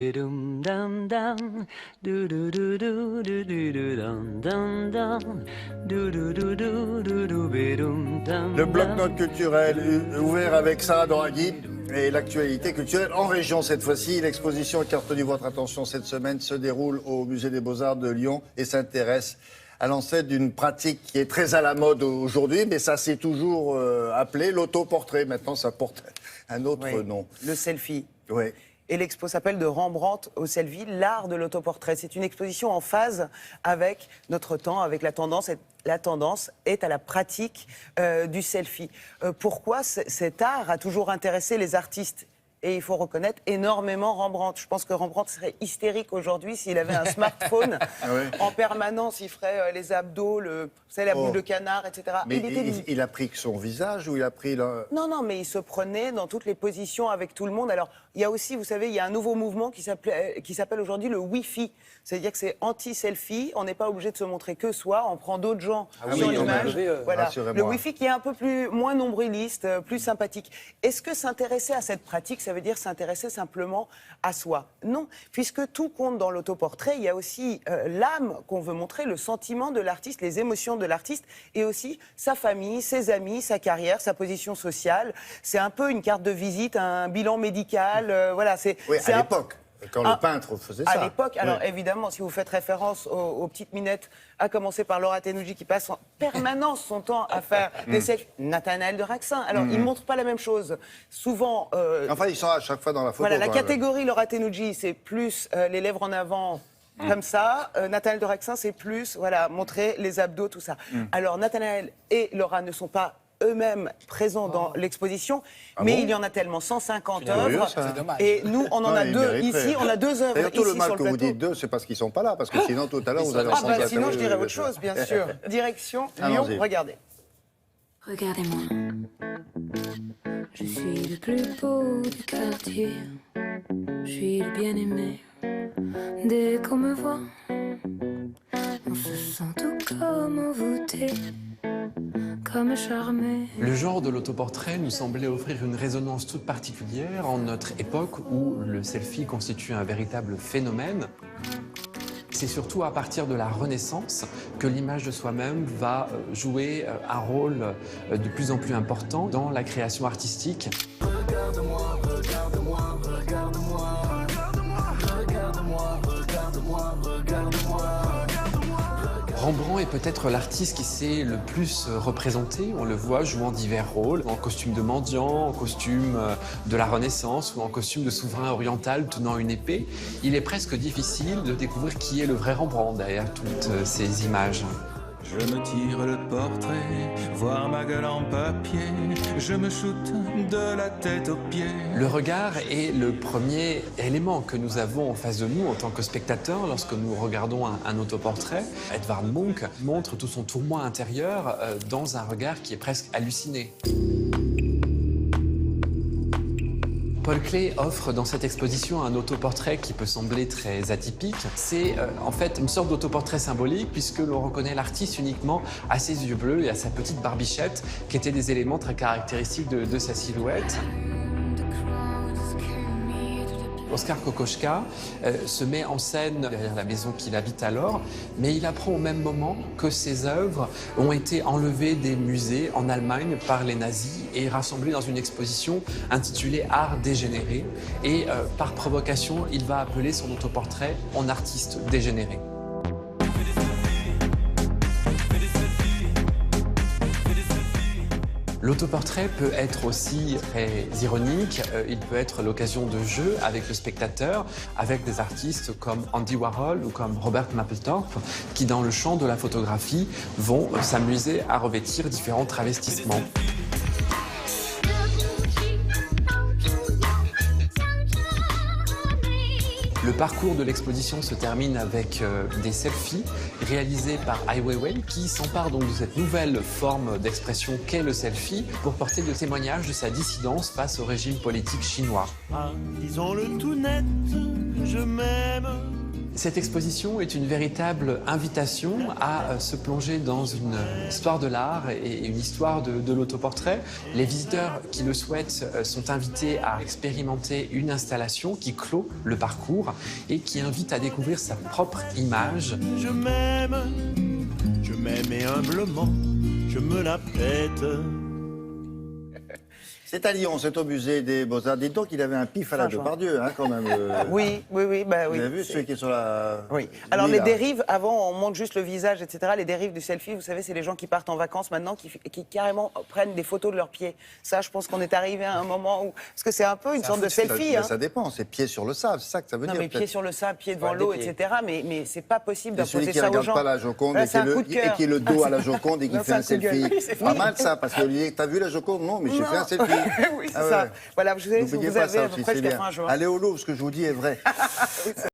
Dum dum dum, du du du du du du du dum dum dum, du du du du du du bidum dum. Le bloc-notes culturel ouvert avec Sarah Doraghi et l'actualité culturelle en région cette fois-ci. L'exposition qui a retenu votre attention cette semaine se déroule au Musée des Beaux-Arts de Lyon et s'intéresse à l'ancêtre d'une pratique qui est très à la mode aujourd'hui, mais ça s'est toujours appelé l'autoportrait. Maintenant, ça porte un autre nom. Le selfie. Oui. Et l'expo s'appelle « De Rembrandt au selfie, l'art de l'autoportrait ». C'est une exposition en phase avec notre temps, avec la tendance. Et la tendance est à la pratique du selfie. Pourquoi cet art a toujours intéressé les artistes ? Et il faut reconnaître énormément Rembrandt. Je pense que Rembrandt serait hystérique aujourd'hui s'il avait un smartphone. En permanence, il ferait les abdos, vous savez, la boule de canard, etc. Mais il a pris que son visage ou il a pris... Non, mais il se prenait dans toutes les positions avec tout le monde. Alors, il y a aussi, vous savez, il y a un nouveau mouvement qui s'appelle aujourd'hui le Wi-Fi. C'est-à-dire que c'est anti-selfie. On n'est pas obligé de se montrer que soi. On prend d'autres gens sur l'image. Voilà. Le Wi-Fi qui est un peu moins nombriliste, plus sympathique. Est-ce que s'intéresser à cette pratique, ça veut dire s'intéresser simplement à soi? Non, puisque tout compte dans l'autoportrait. Il y a aussi l'âme qu'on veut montrer, le sentiment de l'artiste, les émotions de l'artiste, et aussi sa famille, ses amis, sa carrière, sa position sociale. C'est un peu une carte de visite, un bilan médical. Voilà, oui, à l'époque. Quand le peintre faisait ça. À l'époque, alors évidemment, si vous faites référence aux petites minettes, à commencer par Laura Tenouji qui passe en permanence son temps à faire des selfies, Nathanaël de Raxin. Alors, ils ne montrent pas la même chose. Souvent... enfin, ils sont à chaque fois dans la photo. Voilà, la catégorie Laura Tenouji, c'est plus les lèvres en avant... Comme ça, Nathanaël de Raxin, c'est plus, voilà, montrer les abdos, tout ça. Alors, Nathanaël et Laura ne sont pas eux-mêmes présents dans l'exposition, mais il y en a tellement, 150 œuvres. Et nous, on en a deux ici, on a deux œuvres ici sur le plateau. D'ailleurs, tout le mal que vous dites d'eux, c'est parce qu'ils ne sont pas là, parce que sinon, tout à l'heure, vous allez ensemble... sinon, je dirais autre chose, bien sûr. Direction Lyon, regardez. Regardez-moi, je suis le plus beau du quartier, je suis le bien-aimé. Dès qu'on me voit, on se sent tout comme envoûté, comme charmé. Le genre de l'autoportrait nous semblait offrir une résonance toute particulière en notre époque où le selfie constitue un véritable phénomène. C'est surtout à partir de la Renaissance que l'image de soi-même va jouer un rôle de plus en plus important dans la création artistique. Regarde-moi, regarde-moi, regarde-moi. Rembrandt est peut-être l'artiste qui s'est le plus représenté. On le voit jouant divers rôles, en costume de mendiant, en costume de la Renaissance ou en costume de souverain oriental tenant une épée. Il est presque difficile de découvrir qui est le vrai Rembrandt derrière toutes ces images. Je me tire le portrait, voir ma gueule en papier, je me shoote de la tête aux pieds. Le regard est le premier élément que nous avons en face de nous en tant que spectateurs lorsque nous regardons un autoportrait. Edvard Munch montre tout son tourment intérieur dans un regard qui est presque halluciné. Paul Klee offre dans cette exposition un autoportrait qui peut sembler très atypique. C'est en fait une sorte d'autoportrait symbolique puisque l'on reconnaît l'artiste uniquement à ses yeux bleus et à sa petite barbichette qui étaient des éléments très caractéristiques de sa silhouette. Oskar Kokoschka se met en scène derrière la maison qu'il habite alors, mais il apprend au même moment que ses œuvres ont été enlevées des musées en Allemagne par les nazis et rassemblées dans une exposition intitulée Art dégénéré. Et par provocation, il va appeler son autoportrait en artiste dégénéré. L'autoportrait peut être aussi très ironique, il peut être l'occasion de jeux avec le spectateur, avec des artistes comme Andy Warhol ou comme Robert Mapplethorpe, qui dans le champ de la photographie vont s'amuser à revêtir différents travestissements. Le parcours de l'exposition se termine avec des selfies réalisés par Ai Weiwei qui s'empare donc de cette nouvelle forme d'expression qu'est le selfie pour porter le témoignage de sa dissidence face au régime politique chinois. Ah, disons-le tout net, je m'aime. Cette exposition est une véritable invitation à se plonger dans une histoire de l'art et une histoire de l'autoportrait. Les visiteurs qui le souhaitent sont invités à expérimenter une installation qui clôt le parcours et qui invite à découvrir sa propre image. Je m'aime et humblement, je me la pète. C'est à Lyon, c'est au musée des Beaux-Arts. Dites donc qu'il avait un pif à la Depardieu, hein, quand même. Oui, bah oui. Vous avez vu celui qui est sur la... Oui. Alors Lui, les là. dérives, avant on montre juste le visage, etc. Les dérives du selfie, vous savez, c'est les gens qui partent en vacances maintenant, qui carrément prennent des photos de leurs pieds. Ça, je pense qu'on est arrivé à un moment où... Parce que c'est un peu une sorte de selfie. Ça, Hein. ça dépend, c'est pied sur le sable, c'est ça que ça veut Non dire. mais pieds peut-être. sur le sable, pieds devant l'eau, etc. Mais c'est pas possible Et celui d'imposer qui ça aux regarde gens. pas la Joconde Voilà, et, c'est un coup de cœur. qui est le dos à la Joconde et qui Non, fait un c'est un coup de selfie. gueule. Oui, c'est Pas vrai. mal ça, parce que Olivier, t'as vu la Joconde? Non, mais j'ai fait un selfie. Oui, c'est Ah ouais. ça. Voilà, vous savez, N'oubliez vous pas avez ça à peu aussi, près c'est jusqu'à bien. fin juin. Allez au Louvre, ce que je vous dis est vrai.